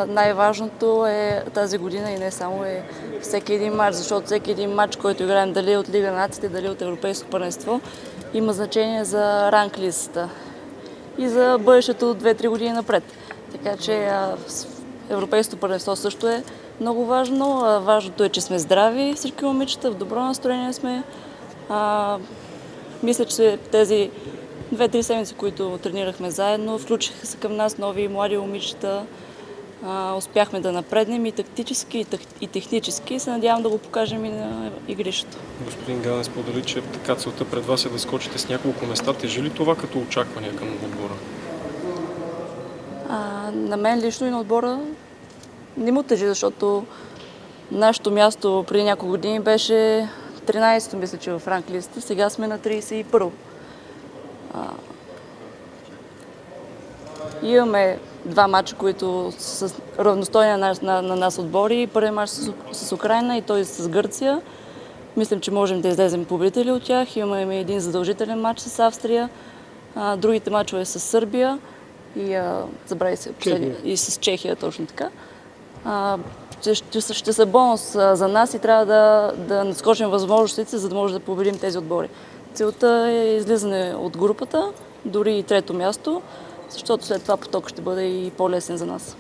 най-важното е тази година и не само е всеки един матч, защото всеки един матч, който играем, дали от Лига на нациите, дали от Европейско първенство, има значение за ранг листата и за бъдещето 2-3 години напред. Така че Европейското първенство също е много важно. Важното е, че сме здрави всички момичета, в добро настроение сме. Мисля, че тези 2-3 седмици, които тренирахме заедно, включиха се към нас нови млади момичета. Успяхме да напреднем и тактически, и технически. Се надявам да го покажем и на игрището. Господин Ганев сподели, че така целта пред вас е да скочите с няколко места. Тежи ли това като очаквания към отбора? На мен лично и на отбора не му тежи, защото нашето място преди няколко години беше 13-то, мисля, че в ранглистата. Сега сме на 31-о. Имаме два мача, които са равностойни на нас отбори. Първият мач с Украйна и той с Гърция. Мислим, че можем да излезем победители от тях. Имаме един задължителен мач с Австрия. Другите мачове с Сърбия и с Чехия, точно така. Ще са бонус за нас и трябва да надскочим възможностите, за да може да победим тези отбори. Целта е излизане от групата, дори и трето място, защото след това поток ще бъде и по-лесен за нас.